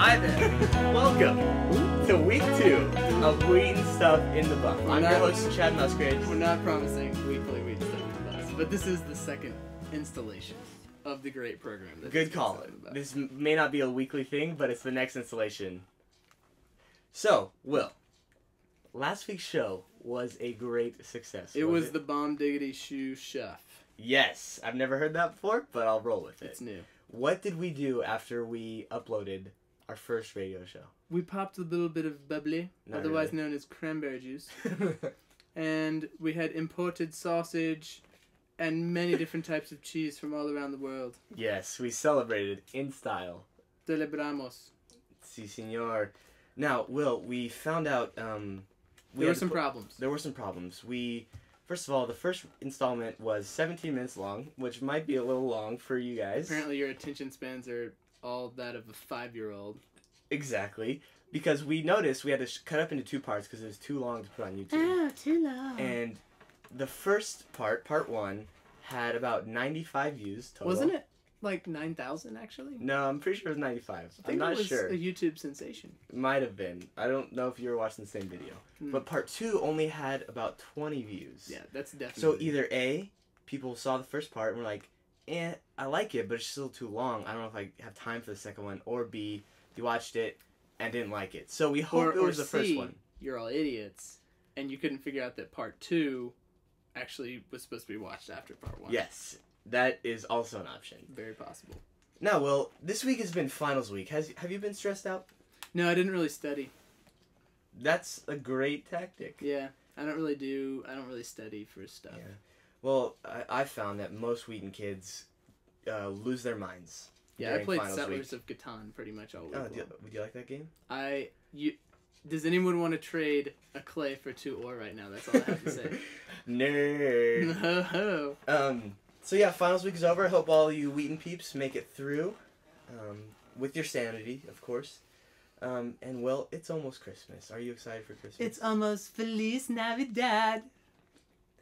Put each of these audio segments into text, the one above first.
Hi there. Welcome to week 2 of Wheaton Stuff in the Buff. I'm your host, Chad Musgrave. We're not promising weekly Wheaton Stuff in the Buff, but this is the second installation of the great program. Good call. This may not be a weekly thing, but it's the next installation. So, Will, last week's show was a great success. It was the Bomb Diggity Shoe Chef. Yes. I've never heard that before, but I'll roll with it. It's new. What did we do after we uploaded our first radio show? We popped a little bit of bubbly, otherwise known as cranberry juice. And we had imported sausage and many different types of cheese from all around the world. Yes, we celebrated in style. Celebramos. Si, senor. Now, Will, we found out... there were some problems. There were some problems. First of all, the first installment was 17 minutes long, which might be a little long for you guys. Apparently your attention spans are all that of a 5-year-old. Exactly. Because we noticed we had to cut up into 2 parts because it was too long to put on YouTube. Oh, too long. And the first part 1, had about 95 views total. Wasn't it like 9,000 actually? No, I'm pretty sure it was 95. I'm not sure. It was a YouTube sensation. It might have been. I don't know if you were watching the same video. But part 2 only had about 20 views. Yeah, that's definitely. So either A, people saw the first part and were like, I like it, but it's still too long. I don't know if I have time for the second one. Or B, you watched it and didn't like it. So we hope it was the first one. You're all idiots, and you couldn't figure out that part 2 actually was supposed to be watched after part 1. Yes, that is also an option. Very possible. Now, Will, this week has been finals week. Have you been stressed out? No, I didn't really study. That's a great tactic. Yeah, I don't really study for stuff. Yeah. Well, I found that most Wheaton kids lose their minds. Yeah, I played Settlers of Catan pretty much all week. Oh, would you like that game? Does anyone want to trade a clay for 2 ore right now? That's all I have to say. Nerd. No. So yeah, finals week is over. I hope all you Wheaton peeps make it through, with your sanity, of course. And well, it's almost Christmas. Are you excited for Christmas? It's almost Feliz Navidad.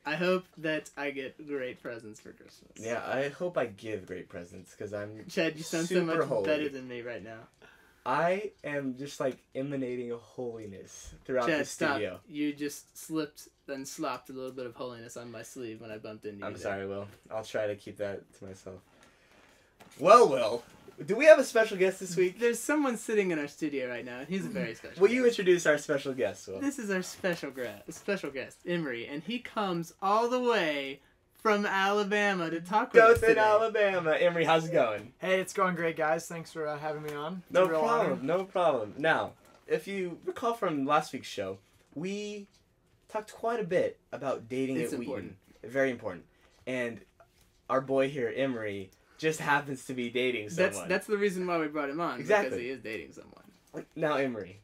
I hope that I get great presents for Christmas. Yeah, I hope I give great presents because I'm Chad, you sound so much better than me right now. I am just like emanating a holiness throughout the studio. Stop. You just slipped and slopped a little bit of holiness on my sleeve when I bumped into you. I'm sorry, Will. I'll try to keep that to myself. Well, Will, do we have a special guest this week? There's someone sitting in our studio right now, and he's a very special Will you introduce our special guest, Will? This is our special guest, Emery, and he comes all the way from Alabama to talk with us today. Dothan, Alabama. Emery, how's it going? Hey, it's going great, guys. Thanks for having me on. No problem. No problem. Now, if you recall from last week's show, we talked quite a bit about dating at Wheaton. Very important. And our boy here, Emery, just happens to be dating someone. That's the reason why we brought him on. Exactly. Because he is dating someone. Now, Emery,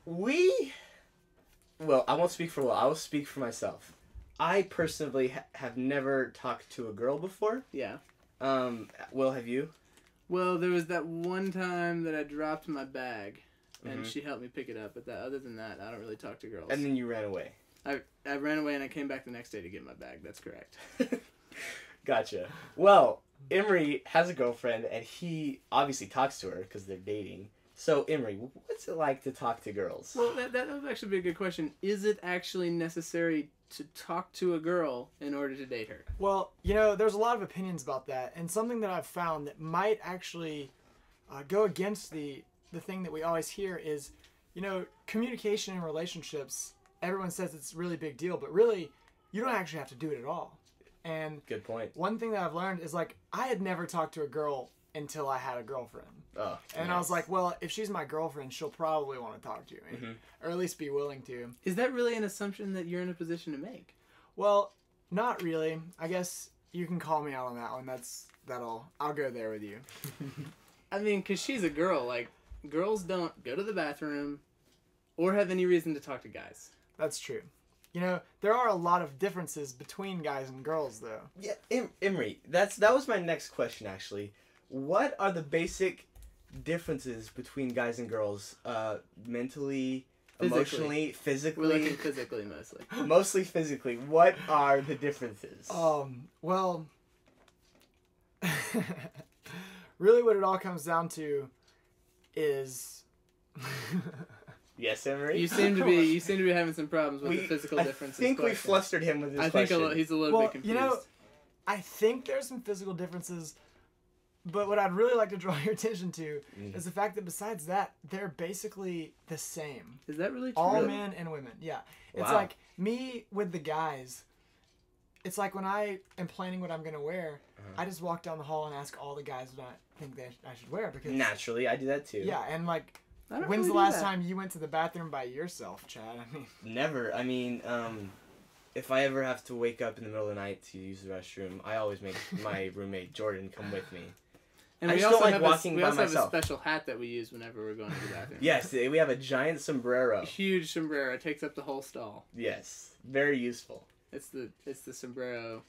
well, I won't speak for Will. I will speak for myself. I personally have never talked to a girl before. Yeah. Will, have you? Well, there was that one time that I dropped my bag, and she helped me pick it up. But other than that, I don't really talk to girls. And then you ran away. I ran away and I came back the next day to get my bag. That's correct. Gotcha. Well, Emery has a girlfriend, and he obviously talks to her because they're dating. So, Emery, what's it like to talk to girls? Well, that would actually be a good question. Is it actually necessary to talk to a girl in order to date her? Well, there's a lot of opinions about that, and something that I've found that might actually go against the thing that we always hear is, communication in relationships. Everyone says it's a really big deal, but really, you don't actually have to do it at all. And good point. One thing that I've learned is, I had never talked to a girl until I had a girlfriend. Oh, and nice. I was like, well, if she's my girlfriend, she'll probably want to talk to me, or at least be willing to. Is that really an assumption that you're in a position to make? Well, not really. I guess you can call me out on that one. I'll go there with you. I mean, because she's a girl. Girls don't go to the bathroom or have any reason to talk to guys. That's true. There are a lot of differences between guys and girls, though. Yeah, Emery, that was my next question, actually. What are the basic differences between guys and girls, mentally, emotionally, physically? We're looking physically mostly. Mostly physically. What are the differences? Well, really what it all comes down to is. Yes, Emery. You seem to be having some problems with the physical differences. I think we flustered him with his question. I think he's a little bit confused. You know, I think there's some physical differences, but what I'd really like to draw your attention to is the fact that besides that, they're basically the same. Is that really true? All men and women, yeah. It's like me with the guys. It's like when I am planning what I'm going to wear, I just walk down the hall and ask all the guys what I think I should wear. Because naturally, I do that too. Yeah, and like, when's the last time you went to the bathroom by yourself, Chad? I mean, never. I mean, if I ever have to wake up in the middle of the night to use the restroom, I always make my roommate Jordan come with me. And I we just also don't like walking by myself. We also have a special hat that we use whenever we're going to the bathroom. Yes, we have a giant sombrero. Huge sombrero. It takes up the whole stall. Yes, very useful. It's the sombrero.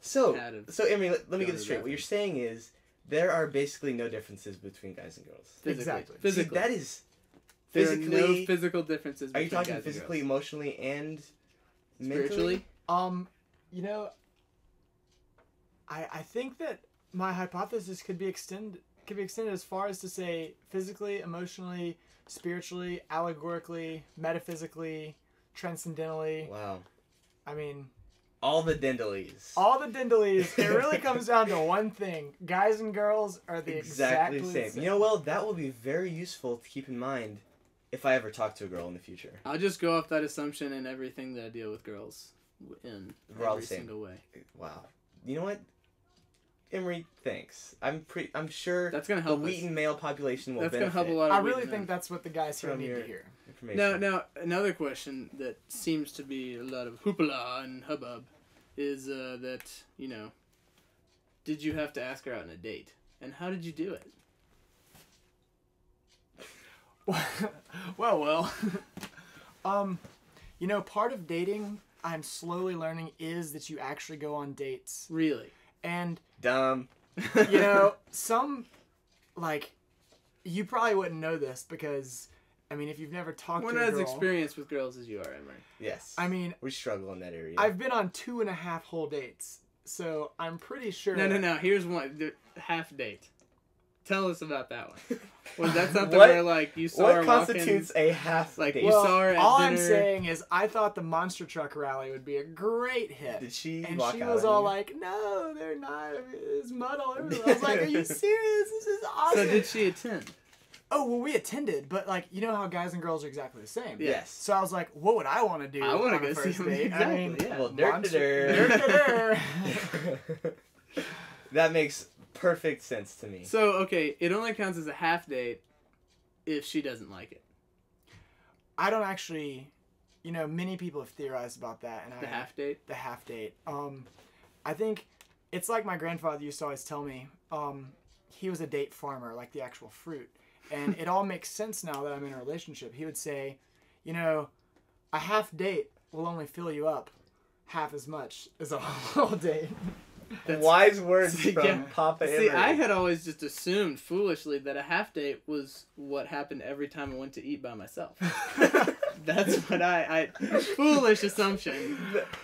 So Emery, let me get this straight. What you're saying is there are basically no differences between guys and girls. Exactly. Physically. See, that is physically. There are no physical differences. Are you talking physically, emotionally, and spiritually? Mentally? You know, I think that my hypothesis could be extended as far as to say physically, emotionally, spiritually, allegorically, metaphysically, transcendentally. Wow. I mean, all the dindalies. All the dindalies. It really comes down to one thing. Guys and girls are exactly the same. You know, well, that will be very useful to keep in mind if I ever talk to a girl in the future. I'll just go off that assumption in everything that I deal with girls in every single way. Wow. You know what? Emery, thanks. I'm sure that's gonna help the Wheaton male population will benefit. That's gonna help a lot of I really think that's what the guys here need to hear. Now, another question that seems to be a lot of hoopla and hubbub is that, you know, did you have to ask her out on a date? And how did you do it? Well. You know, part of dating, I'm slowly learning, is that you actually go on dates. Really? And... Dumb. You know, like, you probably wouldn't know this because... I mean, if you've never talked to a girl... We're not as experienced with girls as you are, Emery. Yes. I mean... We struggle in that area. I've been on 2.5 whole dates, so I'm pretty sure... No. Here's one. The half date. Tell us about that one. Was that something where, like, you saw her walking... What constitutes a half like, date? You saw her at all dinner. I'm saying is I thought the monster truck rally would be a great hit. Did she And walk she out was on all you? like, no, they're not. I mean, there's mud all over. I was like, are you serious? This is awesome. So did she attend? Oh, well, we attended, but, like, you know how guys and girls are exactly the same. Yes. So I was like, what would I want to do I want on to a go see first him. date? Exactly, I mean, yeah. Well, that makes perfect sense to me. So, okay, it only counts as a half date if she doesn't like it. I don't actually... You know, many people have theorized about that. And The half date? The half date. I think it's like my grandfather used to always tell me. He was a date farmer, like the actual fruit. And it all makes sense now that I'm in a relationship. He would say, you know, a half date will only fill you up half as much as a whole date. That's wise words from Papa Emery. See, I had always just assumed foolishly that a half date was what happened every time I went to eat by myself. That's what I foolish assumption.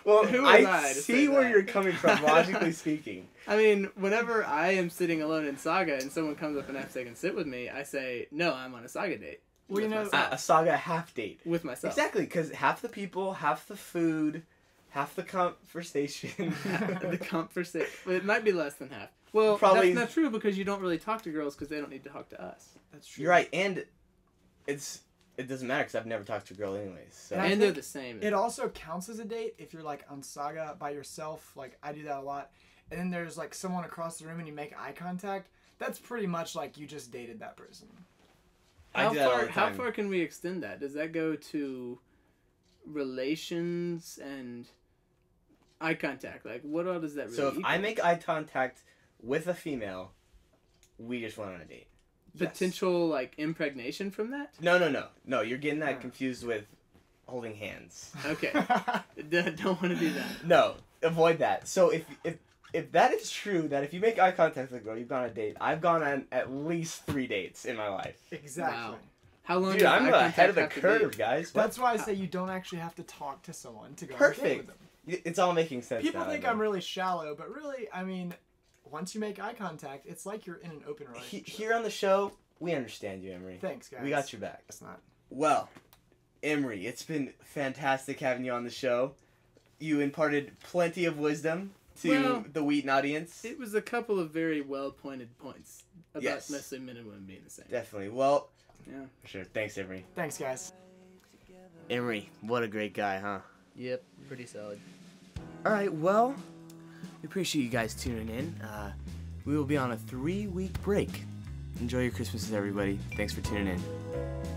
Well, Who I see where you're coming from, logically speaking. I mean, whenever I am sitting alone in Saga and someone comes up and asks if they can sit with me, I say, no, I'm on a Saga date. Well, you know, a Saga half date. With myself. Exactly, because half the people, half the food, half the conversation. The conversation. But it might be less than half. Well, that's not true because you don't really talk to girls because they don't need to talk to us. That's true. You're right, and it doesn't matter because I've never talked to a girl anyways. So. And they're the same. It also counts as a date if you're like on Saga by yourself. Like I do that a lot. And then there's like someone across the room and you make eye contact. That's pretty much like you just dated that person. How far can we extend that? Does that go to relations and eye contact? Like what all does that really So if equal? I make eye contact with a female, we just went on a date. Potential like impregnation from that? No. You're getting that confused with holding hands. Okay. Don't want to do that. No, avoid that. So if that is true, that if you make eye contact with a girl, you've gone on a date. I've gone on at least 3 dates in my life. Exactly. Wow. How long? Dude, I'm ahead of the curve, guys. That's why I say you don't actually have to talk to someone to go on a date with them. It's all making sense. People think I'm really shallow, but really, I mean, once you make eye contact, it's like you're in an open relationship. Here on the show, We understand you, Emery. Thanks, guys. We got your back. It's not. Well, Emery, it's been fantastic having you on the show. You imparted plenty of wisdom to the Wheaton audience. It was a couple of very well-pointed points about Yes. Nestle men and women being the same. Definitely. Well, Yeah. for sure. Thanks, Emery. Thanks, guys. Emery, what a great guy, huh? Yep, pretty solid. All right, well, we appreciate you guys tuning in. We will be on a 3-week break. Enjoy your Christmases, everybody. Thanks for tuning in.